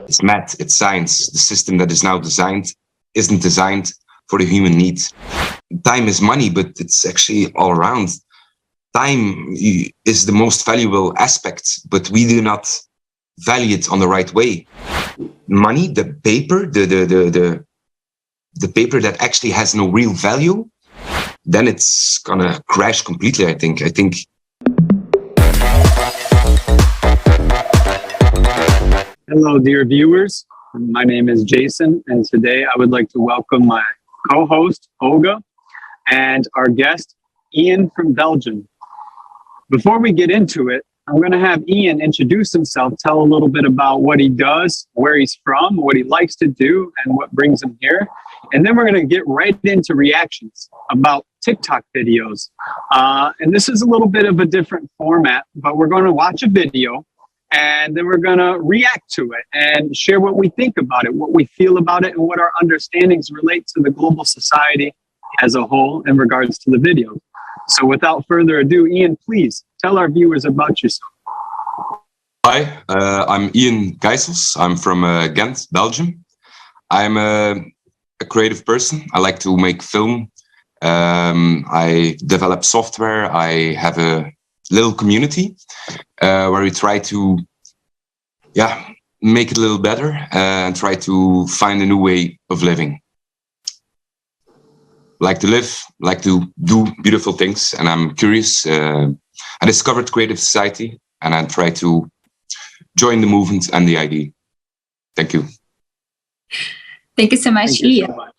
It's math, it's science. The system that is now designed isn't designed for the human needs. Time is money, but it's actually all around. Time is the most valuable aspect, but we do not value it on the right way. Money, the paper, the paper that actually has no real value, then it's gonna crash completely, I think. Hello, dear viewers. My name is Jason, and today I would like to welcome my co-host, Olga, and our guest, Ian from Belgium. Before we get into it, I'm going to have Ian introduce himself, tell a little bit about what he does, where he's from, what he likes to do, and what brings him here. And then we're going to get right into reactions about TikTok videos. And this is a little bit of a different format, but we're going to watch a video and then we're going to react to it and share what we think about it, what we feel about it, and what our understandings relate to the global society as a whole in regards to the video. So without further ado, Ian, please tell our viewers about yourself. Hi, I'm Ian Gijsels. I'm from Ghent, Belgium. I'm a creative person. I like to make film. I develop software. I have a little community where we try to make it a little better and try to find a new way of living. Like to live, like to do beautiful things, and I'm curious. I discovered Creative Society and I try to join the movement and the idea. Thank you. Thank you so much, Ian. So much.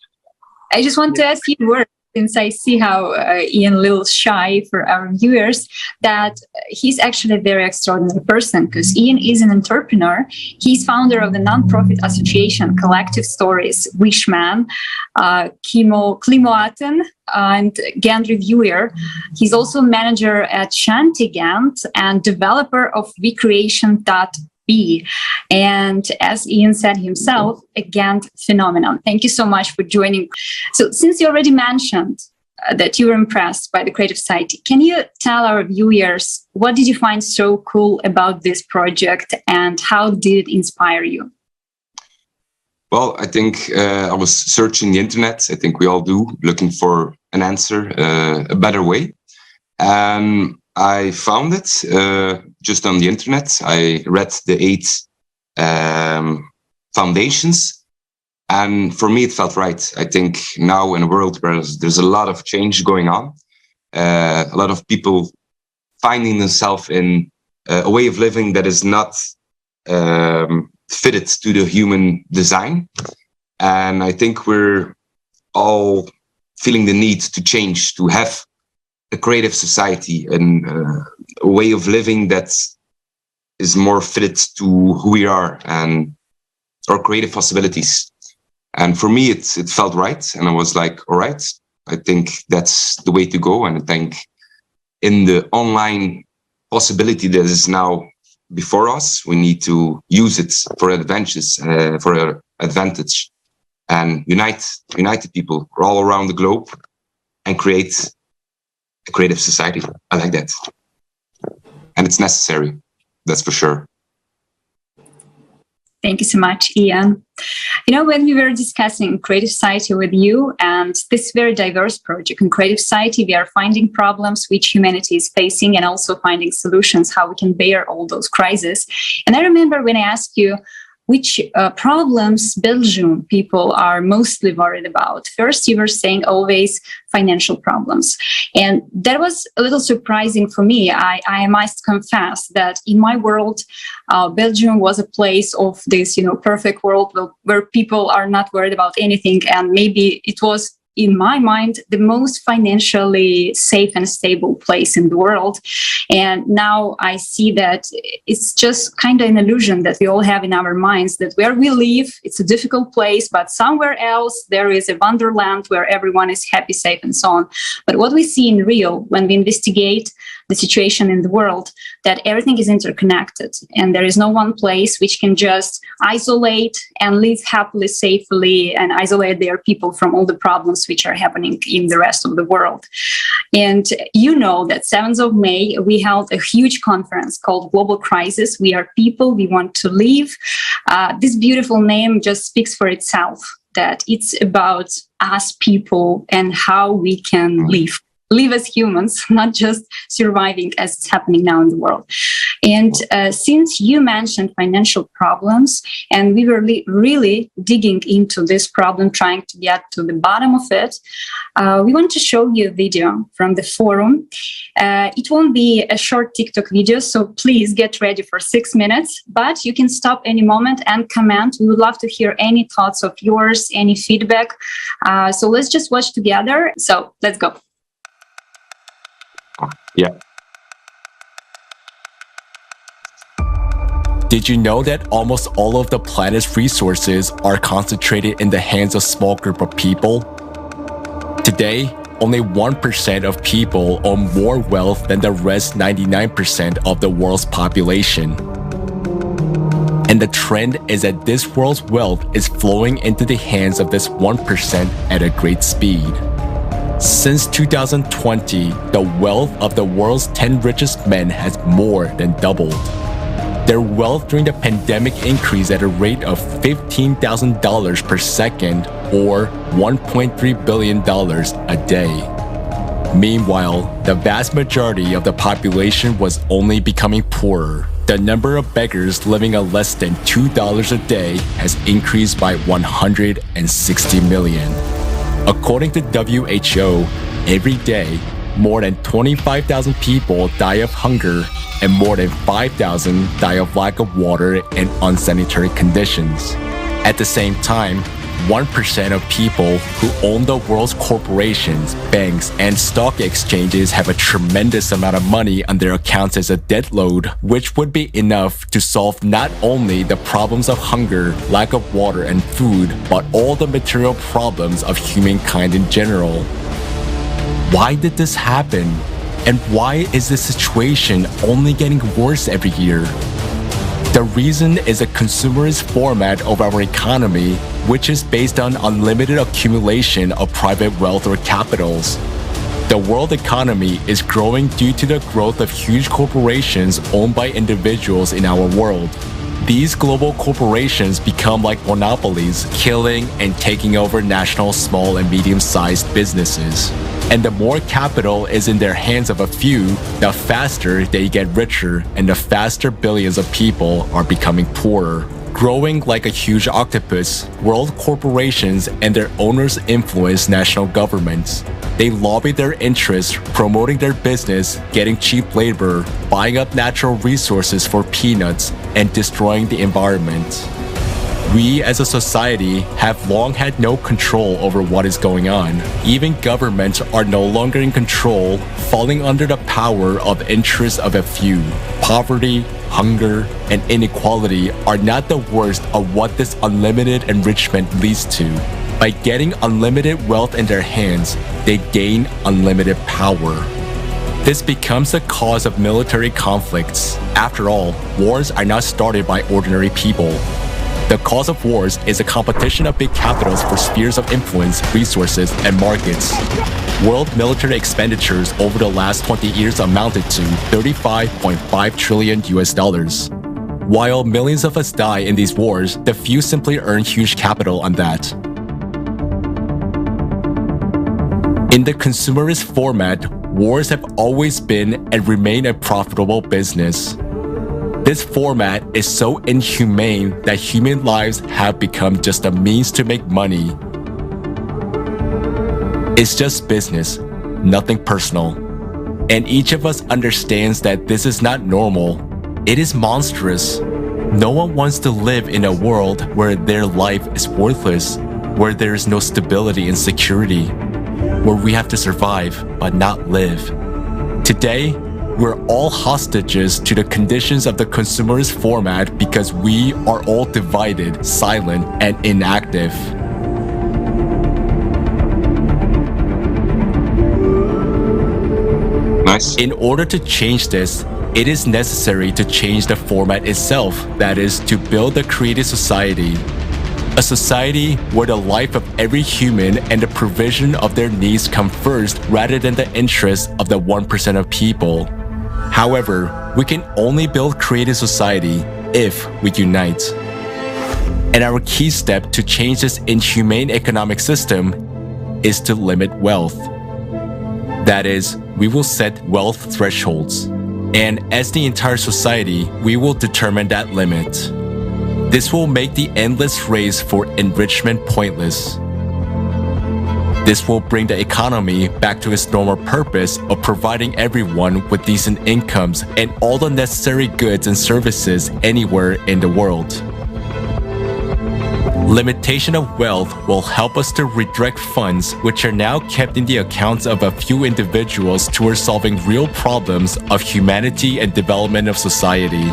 I just want to ask you a word, since I see how Ian a little shy for our viewers, that he's actually a very extraordinary person, because Ian is an entrepreneur. He's founder of the nonprofit association Collective Stories, Wishman, Klimoaten, and Ghent Reviewer. He's also manager at Shanti Ghent and developer of vcreation.be. And as Ian said himself, a Ghent phenomenon. Thank you so much for joining. So since you already mentioned that you were impressed by the Creative Society, can you tell our viewers what did you find so cool about this project and how did it inspire you? Well, I think I was searching the internet. I think we all do, looking for an answer, a better way. I found it just on the internet. I read the 8 foundations, and for me it felt right. I think now in a world where there's a lot of change going on, a lot of people finding themselves in a way of living that is not fitted to the human design, and I think we're all feeling the need to change, to have a creative society and a way of living that is more fitted to who we are and our creative possibilities. And for me, it felt right. And I was like, all right, I think that's the way to go. And I think in the online possibility that is now before us, we need to use it for advantage, and unite the people all around the globe and create a creative society. I like that. And it's necessary, that's for sure. Thank you so much, Ian. You know, when we were discussing Creative Society with you and this very diverse project in Creative Society, we are finding problems which humanity is facing and also finding solutions, how we can bear all those crises. And I remember when I asked you, which problems Belgian people are mostly worried about. First, you were saying always financial problems. And that was a little surprising for me. I must confess that in my world, Belgium was a place of this, perfect world where people are not worried about anything. And maybe it was, in my mind, the most financially safe and stable place in the world. And now I see that it's just kind of an illusion that we all have in our minds, that where we live, it's a difficult place, but somewhere else there is a wonderland where everyone is happy, safe, and so on. But what we see in real, when we investigate the situation in the world, that everything is interconnected and there is no one place which can just isolate and live happily, safely, and isolate their people from all the problems which are happening in the rest of the world. And you know that 7th of May, we held a huge conference called Global Crisis. We are people, we want to live. This beautiful name just speaks for itself, that it's about us people and how we can live as humans, not just surviving as it's happening now in the world. And since you mentioned financial problems, and we were really digging into this problem, trying to get to the bottom of it, we want to show you a video from the forum. It won't be a short TikTok video, so please get ready for 6 minutes, but you can stop any moment and comment. We would love to hear any thoughts of yours, any feedback. So let's just watch together. So let's go. Yeah. Did you know that almost all of the planet's resources are concentrated in the hands of a small group of people? Today, only 1% of people own more wealth than the rest 99% of the world's population. And the trend is that this world's wealth is flowing into the hands of this 1% at a great speed. Since 2020, the wealth of the world's 10 richest men has more than doubled. Their wealth during the pandemic increased at a rate of $15,000 per second, or $1.3 billion a day. Meanwhile, the vast majority of the population was only becoming poorer. The number of beggars living on less than $2 a day has increased by 160 million. According to WHO, every day, more than 25,000 people die of hunger and more than 5,000 die of lack of water and unsanitary conditions. At the same time, 1% of people who own the world's corporations, banks, and stock exchanges have a tremendous amount of money on their accounts as a debt load, which would be enough to solve not only the problems of hunger, lack of water and food, but all the material problems of humankind in general. Why did this happen? And why is this situation only getting worse every year? The reason is a consumerist format of our economy, which is based on unlimited accumulation of private wealth or capitals. The world economy is growing due to the growth of huge corporations owned by individuals in our world. These global corporations become like monopolies, killing and taking over national small and medium-sized businesses. And the more capital is in their hands of a few, the faster they get richer and the faster billions of people are becoming poorer. Growing like a huge octopus, world corporations and their owners influence national governments. They lobby their interests, promoting their business, getting cheap labor, buying up natural resources for peanuts, and destroying the environment. We as a society have long had no control over what is going on. Even governments are no longer in control, falling under the power of interests of a few. Poverty, hunger, and inequality are not the worst of what this unlimited enrichment leads to. By getting unlimited wealth in their hands, they gain unlimited power. This becomes the cause of military conflicts. After all, wars are not started by ordinary people. The cause of wars is a competition of big capitals for spheres of influence, resources, and markets. World military expenditures over the last 20 years amounted to $35.5 trillion. While millions of us die in these wars, the few simply earn huge capital on that. In the consumerist format, wars have always been and remain a profitable business. This format is so inhumane that human lives have become just a means to make money. It's just business, nothing personal. And each of us understands that this is not normal. It is monstrous. No one wants to live in a world where their life is worthless, where there is no stability and security, where we have to survive but not live. Today, we're all hostages to the conditions of the consumerist format because we are all divided, silent, and inactive. Nice. In order to change this, it is necessary to change the format itself, that is, to build a creative society. A society where the life of every human and the provision of their needs come first rather than the interests of the 1% of people. However, we can only build creative society if we unite. And our key step to change this inhumane economic system is to limit wealth. That is, we will set wealth thresholds. And as the entire society, we will determine that limit. This will make the endless race for enrichment pointless. This will bring the economy back to its normal purpose of providing everyone with decent incomes and all the necessary goods and services anywhere in the world. Limitation of wealth will help us to redirect funds which are now kept in the accounts of a few individuals towards solving real problems of humanity and development of society.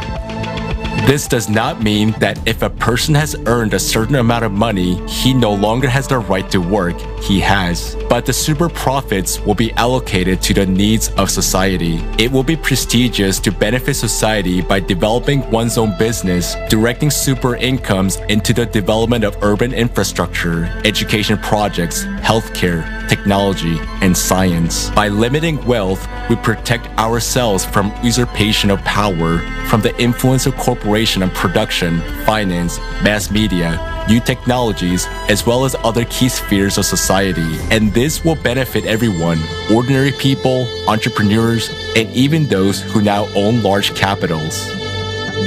This does not mean that if a person has earned a certain amount of money, he no longer has the right to work. He has. But the super profits will be allocated to the needs of society. It will be prestigious to benefit society by developing one's own business, directing super incomes into the development of urban infrastructure, education projects, healthcare, technology, and science. By limiting wealth, we protect ourselves from usurpation of power, from the influence of corporation on production, finance, mass media, new technologies, as well as other key spheres of society. And this will benefit everyone, ordinary people, entrepreneurs, and even those who now own large capitals.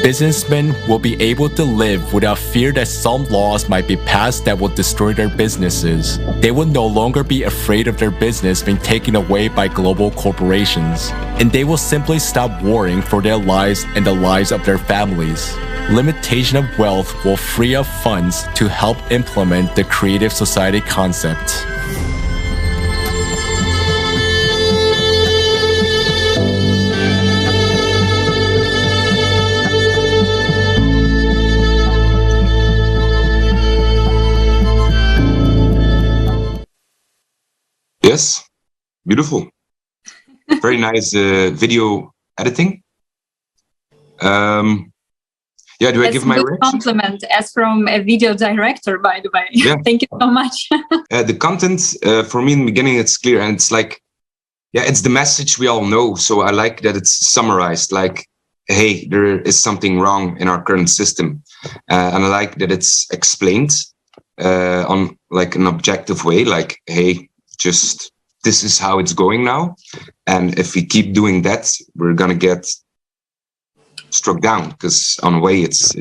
Businessmen will be able to live without fear that some laws might be passed that will destroy their businesses. They will no longer be afraid of their business being taken away by global corporations. And they will simply stop worrying for their lives and the lives of their families. Limitation of wealth will free up funds to help implement the creative society concept. Yes, beautiful. Very nice video editing. Yeah, do I give my reaction? Compliment as from a video director, by the way. Yeah. Thank you so much. The content for me in the beginning, it's clear, and it's like, yeah, it's the message we all know. So I like that it's summarized, like, hey, there is something wrong in our current system, and I like that it's explained on like an objective way, like, hey, just this is how it's going now, and if we keep doing that, we're gonna get struck down, because on a way it's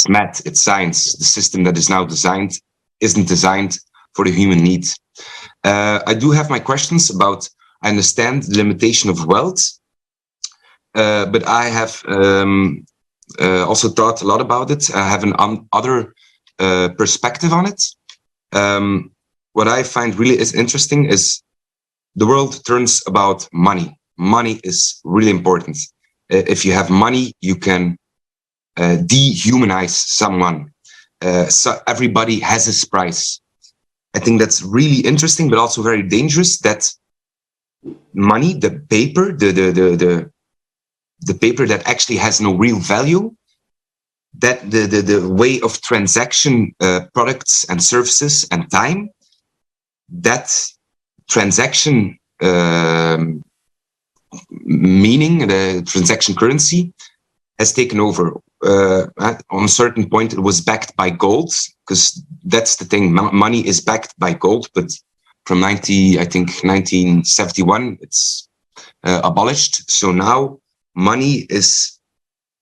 math, it's science. The system that is now designed isn't designed for the human need. I do have my questions about, I understand the limitation of wealth, but I have also thought a lot about it. I have an other perspective on it. What I find really is interesting is the world turns about money. Money is really important. If you have money, you can dehumanize someone. So everybody has his price. I think that's really interesting, but also very dangerous. That money, the paper, the paper that actually has no real value, that the way of transaction products and services and time, that transaction meaning, the transaction currency, has taken over. On a certain point, it was backed by gold, because that's the thing. Money is backed by gold, but from 1971, it's abolished. So now money is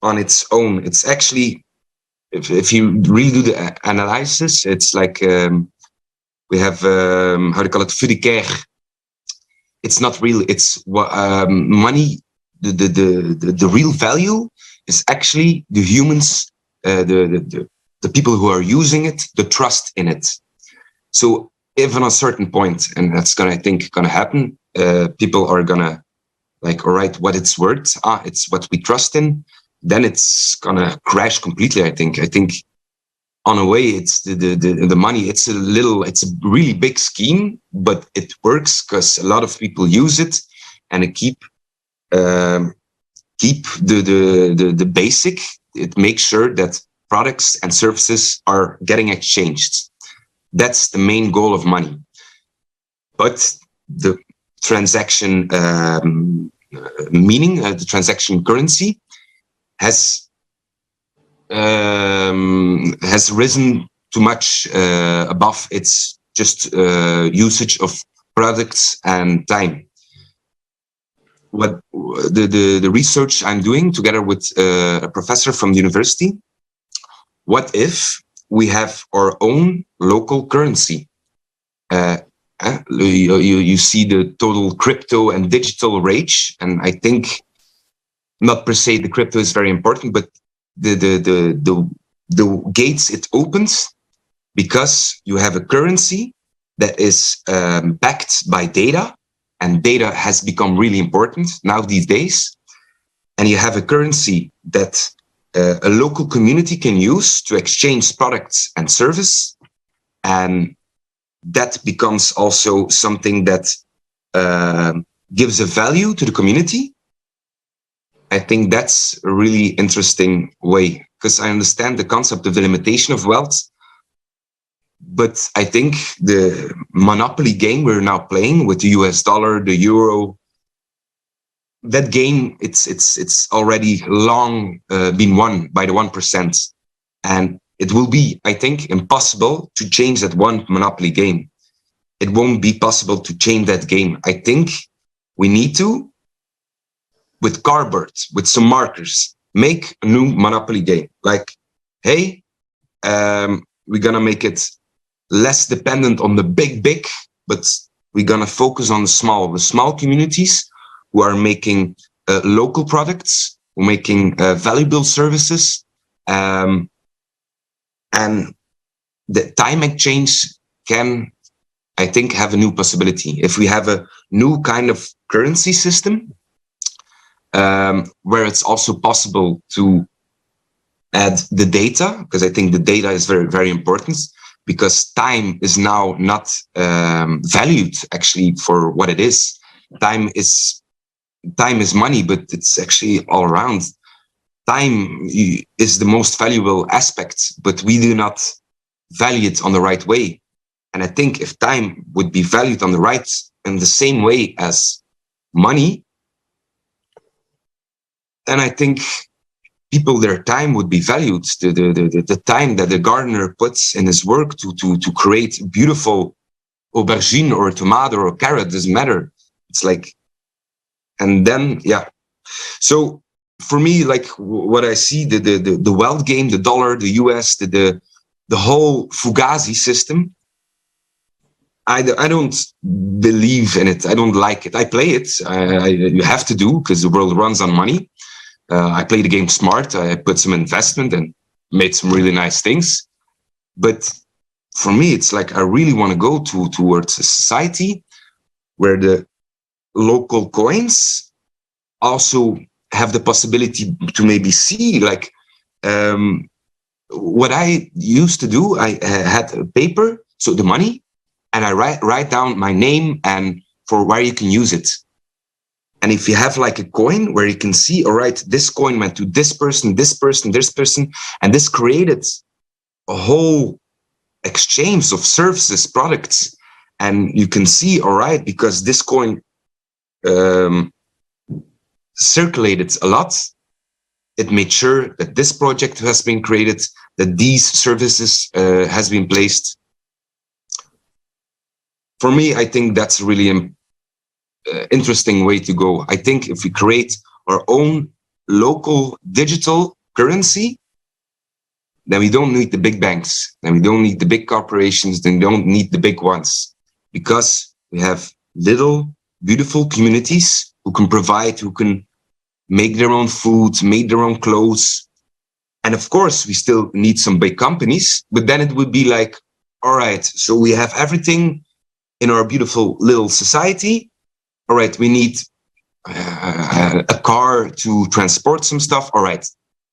on its own. It's actually, if you really do the analysis, it's like we have how do you call it, fiduciaire. It's not real. It's money. The real value is actually the humans, the people who are using it, the trust in it. So if on a certain point, and that's I think gonna happen, people are gonna like, all right, what it's worth, it's what we trust in, then it's gonna crash completely. I think on a way, it's the money. It's a really big scheme, but it works because a lot of people use it, and it keep keep the basic. It makes sure that products and services are getting exchanged. That's the main goal of money. But the transaction meaning, the transaction currency, has risen too much above its just usage of products and time. What the research I'm doing together with a professor from the university, what if we have our own local currency? You see the total crypto and digital rage, and I think not per se the crypto is very important, but the gates it opens because you have a currency that is backed by data, and data has become really important now these days. And you have a currency that a local community can use to exchange products and service, and that becomes also something that gives a value to the community. I think that's a really interesting way, because I understand the concept of the limitation of wealth, but I think the monopoly game we're now playing with the US dollar, the euro, that game, it's already long been won by the 1%. And it will be, I think, impossible to change that one monopoly game. It won't be possible to change that game. I think we need to, with cardboard, with some markers, make a new monopoly game. Like, hey, we're going to make it less dependent on the big, but we're going to focus on the small communities who are making local products, who are making valuable services. And the time exchange can, I think, have a new possibility. If we have a new kind of currency system, where it's also possible to add the data, because I think the data is very, very important, because time is now not valued actually for what it is. Time is money, but it's actually all around. Time is the most valuable aspect, but we do not value it on the right way. And I think if time would be valued on in the same way as money, then I think their time would be valued. The time that the gardener puts in his work to create a beautiful aubergine or a tomato or a carrot, doesn't matter. It's like, and then, yeah. So for me, like what I see, the wealth game, the dollar, the US, the whole Fugazi system, I don't believe in it. I don't like it. I play it. You have to do, because the world runs on money. I play the game smart. I put some investment and made some really nice things. But for me, it's like I really want to go towards a society where the local coins also have the possibility to maybe see, like, what I used to do. I had a paper, so the money, and I write down my name and for where you can use it. And if you have like a coin where you can see, all right, this coin went to this person, this person, this person, and this created a whole exchange of services, products. And you can see, all right, because this coin circulated a lot, it made sure that this project has been created, that these services has been placed. For me, I think that's really interesting way to go. I think if we create our own local digital currency, then we don't need the big banks, then we don't need the big corporations, then we don't need the big ones, because we have little beautiful communities who can provide, who can make their own food, make their own clothes. And of course, we still need some big companies, but then it would be like, all right, so we have everything in our beautiful little society. All right, we need a car to transport some stuff. All right,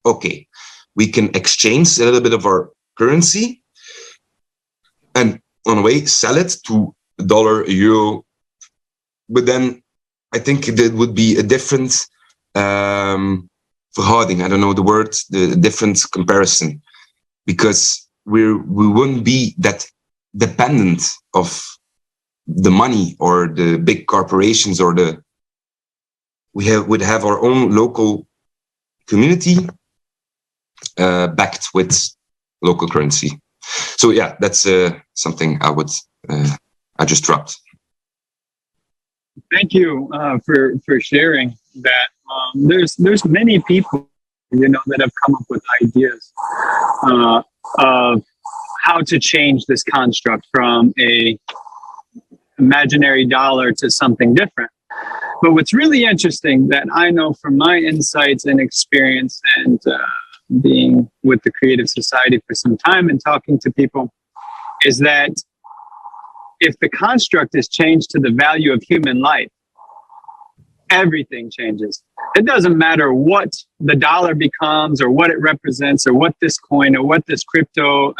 okay, we can exchange a little bit of our currency and on the way sell it to $1, €1, but then I think that would be a different verhouding. I don't know the word, the different comparison, because we wouldn't be that dependent of the money or the big corporations, or would have our own local community backed with local currency. So yeah, that's something I just dropped. Thank you for sharing that. There's many people, that have come up with ideas of how to change this construct from a imaginary dollar to something different. But what's really interesting that I know from my insights and experience, and being with the Creative Society for some time and talking to people, is that if the construct is changed to the value of human life, everything changes. It doesn't matter what the dollar becomes, or what it represents, or what this coin, or what this crypto,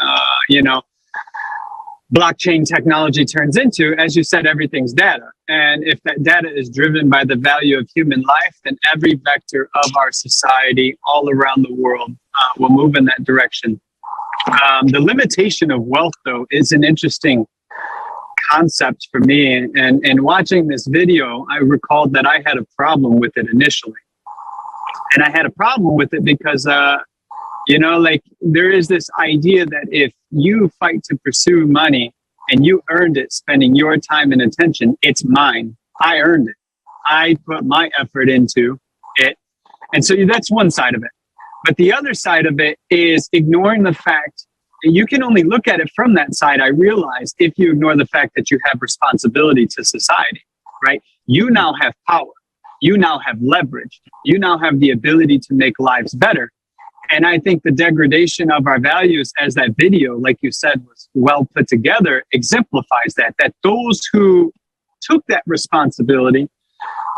blockchain technology turns into. As you said, everything's data. And if that data is driven by the value of human life, then every vector of our society all around the world will move in that direction. The limitation of wealth, though, is an interesting concept for me. And watching this video, I recalled that I had a problem with it initially. And I had a problem with it because, there is this idea that if you fight to pursue money and you earned it spending your time and attention, it's mine. I earned it. I put my effort into it. And so that's one side of it. But the other side of it is ignoring the fact, and you can only look at it from that side, I realized, if you ignore the fact that you have responsibility to society, right? You now have power. You now have leverage. You now have the ability to make lives better. And I think the degradation of our values, as that video, like you said, was well put together, exemplifies that those who took that responsibility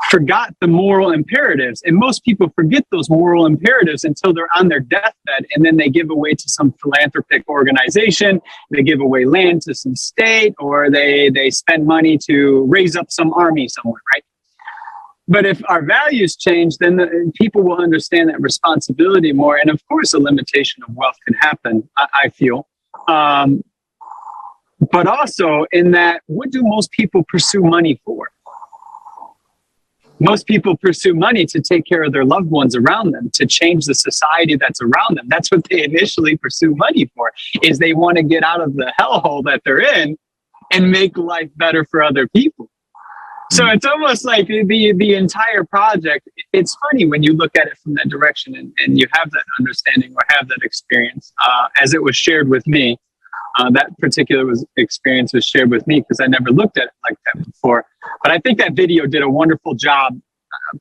forgot the moral imperatives. And most people forget those moral imperatives until they're on their deathbed, and then they give away to some philanthropic organization, they give away land to some state, or they spend money to raise up some army somewhere, right? But if our values change, then people will understand that responsibility more. And of course, a limitation of wealth can happen, I feel. But also in that, what do most people pursue money for? Most people pursue money to take care of their loved ones around them, to change the society that's around them. That's what they initially pursue money for, is they want to get out of the hellhole that they're in and make life better for other people. So it's almost like the entire project. It's funny when you look at it from that direction, and you have that understanding or have that experience, as it was shared with me. That particular experience was shared with me because I never looked at it like that before. But I think that video did a wonderful job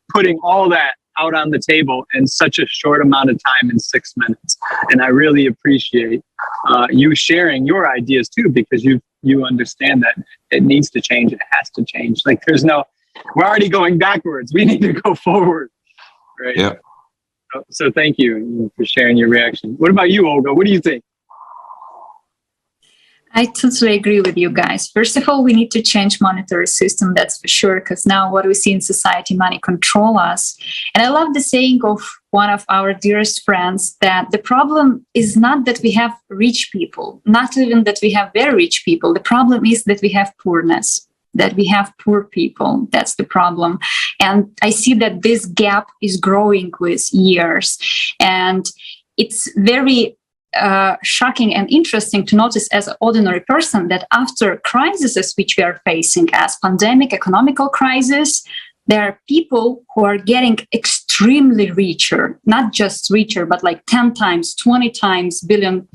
putting all that out on the table in such a short amount of time, in 6 minutes. And I really appreciate you sharing your ideas too, because you understand that it needs to change. It has to change. Like we're already going backwards. We need to go forward. Right. Yeah. So thank you for sharing your reaction. What about you, Olga? What do you think? I totally agree with you guys. First of all, we need to change monetary system, that's for sure, because now what we see in society, money control us. And I love the saying of one of our dearest friends that the problem is not that we have rich people, not even that we have very rich people. The problem is that we have poorness, that we have poor people. That's the problem. And I see that this gap is growing with years. And it's very shocking and interesting to notice as an ordinary person that after crises which we are facing, as pandemic, economical crisis, there are people who are getting extremely richer, not just richer, but like 10 times, 20 times, billion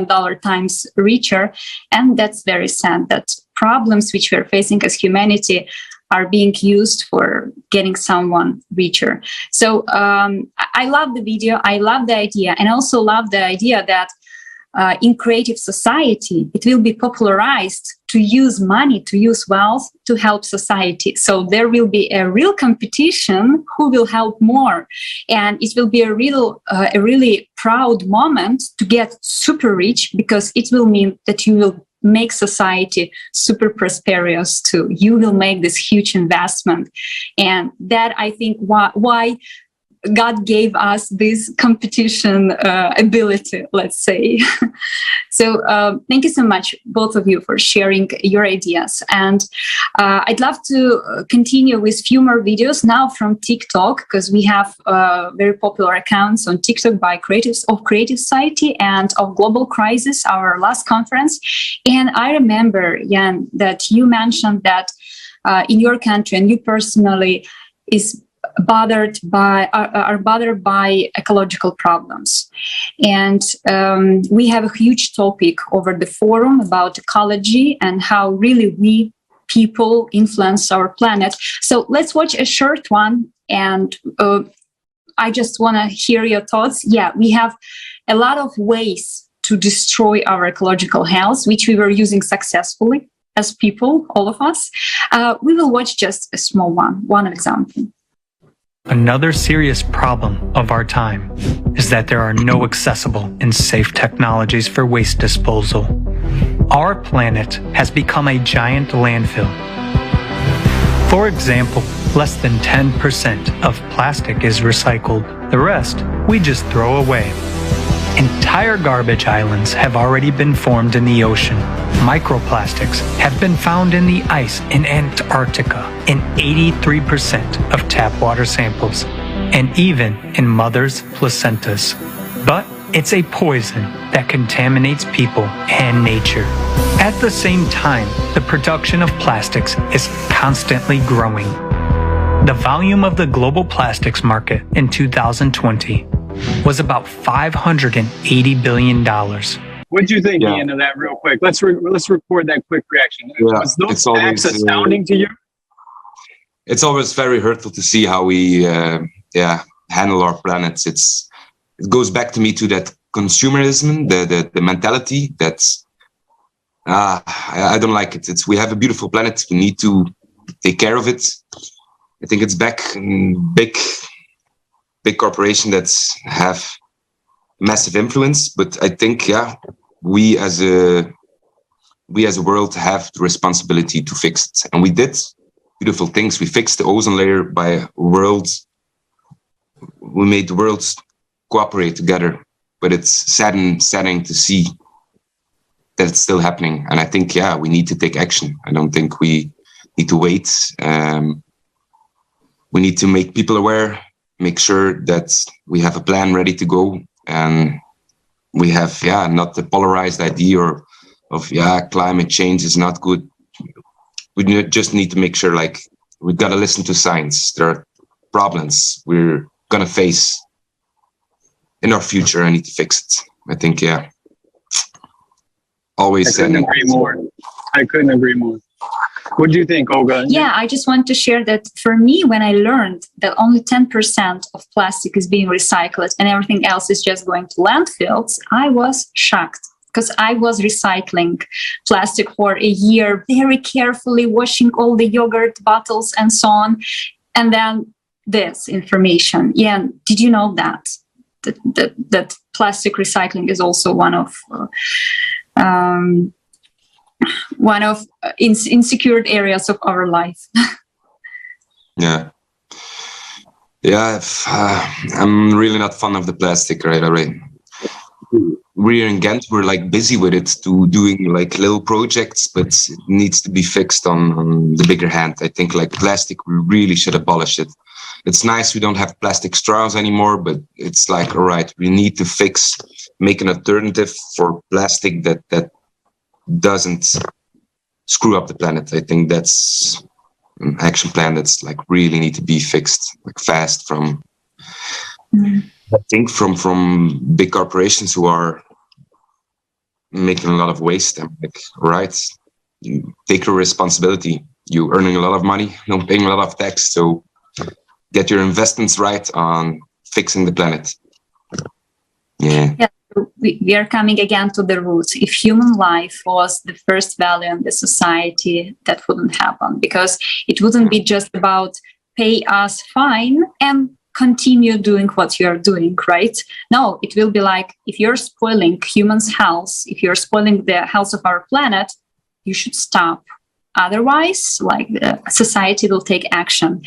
dollar times richer. And that's very sad that problems which we are facing as humanity are being used for getting someone richer. So I love the video. I love the idea. And I also love the idea that in creative society, it will be popularized to use money, to use wealth to help society. So there will be a real competition who will help more. And it will be a really proud moment to get super rich, because it will mean that you will make society super prosperous too. You will make this huge investment. And that, I think, why God gave us this competition ability, let's say. So thank you so much, both of you, for sharing your ideas. And I'd love to continue with a few more videos now from TikTok, because we have very popular accounts on TikTok by creatives of Creative Society and of Global Crisis, our last conference. And I remember, Jan, that you mentioned that in your country and you personally are bothered by ecological problems. And we have a huge topic over the forum about ecology and how really we people influence our planet. So let's watch a short one, and I just want to hear your thoughts. Yeah, we have a lot of ways to destroy our ecological health, which we were using successfully as people, all of us. We will watch just a small one example. Another serious problem of our time is that there are no accessible and safe technologies for waste disposal. Our planet has become a giant landfill. For example, less than 10% of plastic is recycled. The rest we just throw away. Entire garbage islands have already been formed in the ocean. Microplastics have been found in the ice in Antarctica in 83% of tap water samples, and even in mothers' placentas. But it's a poison that contaminates people and nature. At the same time, the production of plastics is constantly growing. The volume of the global plastics market in 2020 was about $580 billion. What do you think, Ian, of that real quick? Let's record that quick reaction. Yeah, Was those facts astounding to you? It's always very hurtful to see how we handle our planets. It goes back to me to that consumerism, the mentality that's I don't like it. We have a beautiful planet. We need to take care of it. I think it's back in big corporations that have massive influence, but I think we as a world have the responsibility to fix it, and we did beautiful things. We fixed the ozone layer by we made the worlds cooperate together, but it's saddening to see that it's still happening. And I think we need to take action. I don't think we need to wait. We need to make people aware, make sure that we have a plan ready to go, and we have not the polarized idea of climate change is not good. We just need to make sure, like, we've got to listen to science. There are problems we're gonna face in our future. I need to fix it. I think always. I couldn't agree more. What do you think, Olga? Yeah, I just want to share that for me, when I learned that only 10% of plastic is being recycled and everything else is just going to landfills, I was shocked, because I was recycling plastic for a year, very carefully washing all the yogurt bottles and so on. And then this information. Yeah, did you know that plastic recycling is also one of insecure areas of our life? I'm really not fond of the plastic, right? We're in Ghent, we're like busy with it, doing like little projects, but it needs to be fixed on the bigger hand. I think like plastic, we really should abolish it. It's nice we don't have plastic straws anymore, but it's like, all right, we need to make an alternative for plastic that doesn't screw up the planet. I think that's an action plan that's like really need to be fixed, like fast. I think from big corporations who are making a lot of waste. I'm like, right, you take your responsibility. You're earning a lot of money, not paying a lot of tax, so get your investments right on fixing the planet. Yeah. We are coming again to the roots. If human life was the first value in the society, that wouldn't happen, because it wouldn't be just about pay us fine and continue doing what you're doing, right? No, it will be like, if you're spoiling humans' health, if you're spoiling the health of our planet, you should stop. Otherwise, like, the society will take action.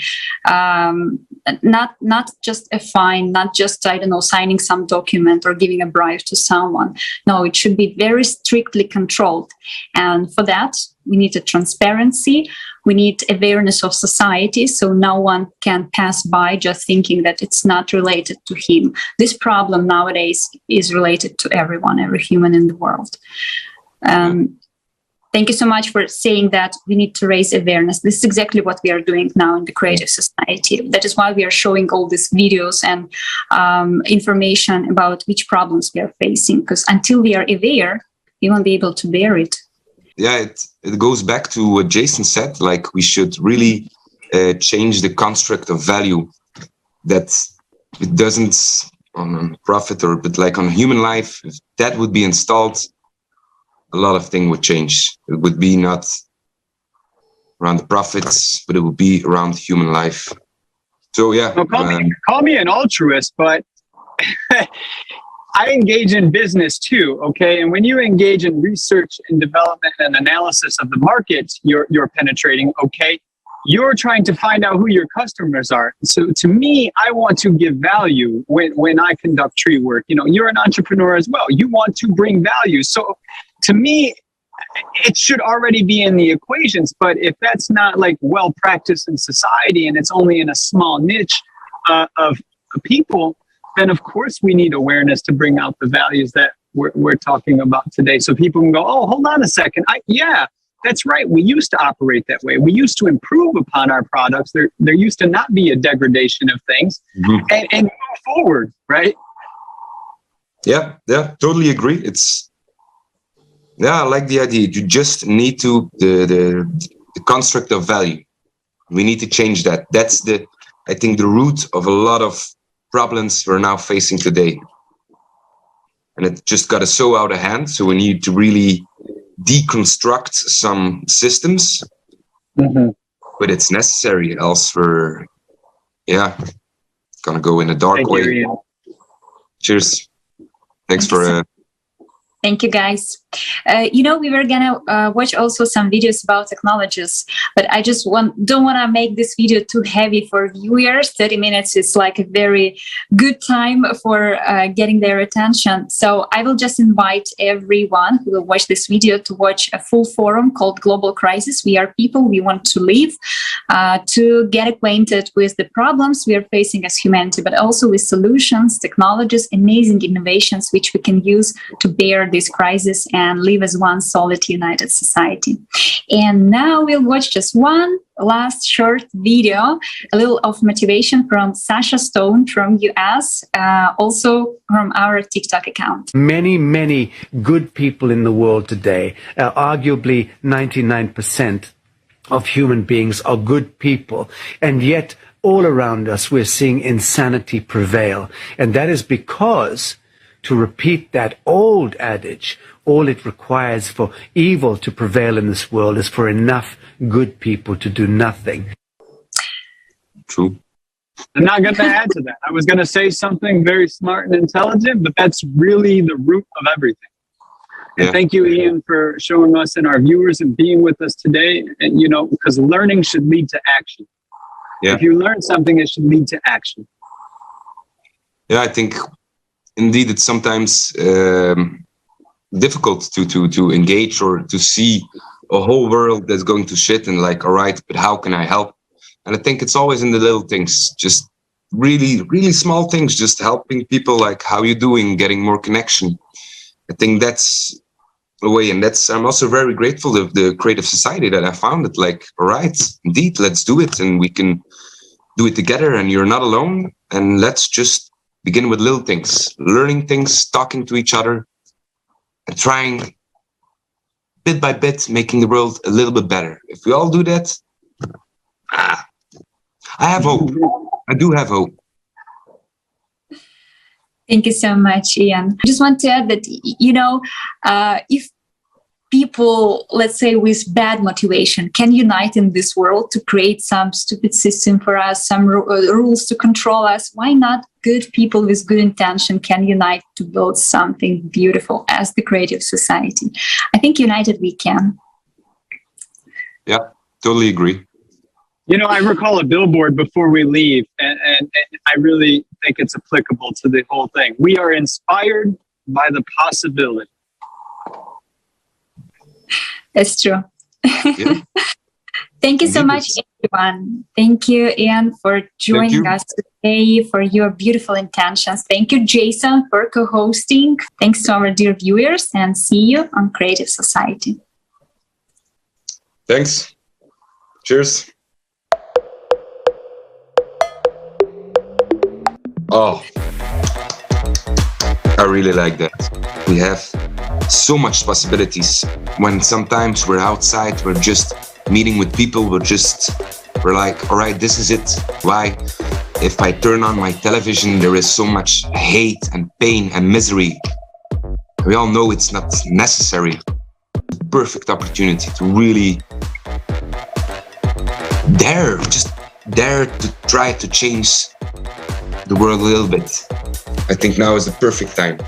Not just a fine, not just, I don't know, signing some document or giving a bribe to someone. No, it should be very strictly controlled. And for that, we need a transparency. We need awareness of society, so no one can pass by just thinking that it's not related to him. This problem nowadays is related to everyone, every human in the world. Thank you so much for saying that we need to raise awareness. This is exactly what we are doing now in the creative society. That is why we are showing all these videos and information about which problems we are facing, because until we are aware, we won't be able to bear it. Yeah, it goes back to what Jason said, like we should really change the construct of value, that it doesn't on profit but like on human life. If that would be installed, a lot of things would change. It would be not around the profits, but it would be around human life. So yeah. Well, call me an altruist, but I engage in business too, okay? And when you engage in research and development and analysis of the markets you're penetrating, okay, you're trying to find out who your customers are. So to me, I want to give value when I conduct tree work. You know, you're an entrepreneur as well. You want to bring value. So to me, it should already be in the equations. But if that's not like well practiced in society and it's only in a small niche of people, then of course we need awareness to bring out the values that we're talking about today. So people can go, oh, hold on a second. Yeah, that's right. We used to operate that way. We used to improve upon our products. There used to not be a degradation of things, and move forward, right? Yeah, totally agree. I like the idea. You just need to the construct of value. We need to change that. That's I think the root of a lot of problems we're now facing today. And it just got so out of hand. So we need to really deconstruct some systems, but it's necessary, else we're gonna go in a dark way. Cheers. Thanks for Thank you, guys. We were gonna watch also some videos about technologies, but I just don't want to make this video too heavy for viewers. 30 minutes is like a very good time for getting their attention. So I will just invite everyone who will watch this video to watch a full forum called Global Crisis. We are people, we want to live, to get acquainted with the problems we are facing as humanity, but also with solutions, technologies, amazing innovations which we can use to bear this crisis and live as one solid united society. And now we'll watch just one last short video, a little of motivation from Sasha Stone from US, also from our TikTok account. Many good people in the world today, arguably 99% of human beings are good people, and yet all around us we're seeing insanity prevail. And that is because, to repeat that old adage, all it requires for evil to prevail in this world is for enough good people to do nothing. True. I'm not going to add to that. I was going to say something very smart and intelligent, but that's really the root of everything. And thank you, Ian, for showing us and our viewers and being with us today. And, because learning should lead to action. Yeah. If you learn something, it should lead to action. Yeah, I think indeed it's sometimes difficult to engage or to see a whole world that's going to shit and like, all right, but how can I help? And I think it's always in the little things, just really, really small things, just helping people, like, how you doing, getting more connection. I think that's a way, and I'm also very grateful of the creative society that I found it, like, all right, indeed, let's do it, and we can do it together, and you're not alone, and let's just begin with little things, learning things, talking to each other, and trying bit by bit, making the world a little bit better. If we all do that, I have hope. I do have hope. Thank you so much, Ian. I just want to add that, if people, let's say, with bad motivation can unite in this world to create some stupid system for us, some rules to control us. Why not good people with good intention can unite to build something beautiful as the creative society? I think united we can. Yeah, totally agree. You know, I recall a billboard before we leave, and I really think it's applicable to the whole thing. We are inspired by the possibility. That's true. Yeah. Thank you so much, everyone. Thank you, Ian, for joining us today, for your beautiful intentions. Thank you, Jason, for co-hosting. Thanks to our dear viewers, and see you on Creative Society. Thanks. Cheers. Oh, I really like that. We have so much possibilities when sometimes we're outside, we're just meeting with people, we're like, all right, this is it. Why? If I turn on my television, there is so much hate and pain and misery. We all know it's not necessary. The perfect opportunity to really dare to try to change the world a little bit. I think now is the perfect time.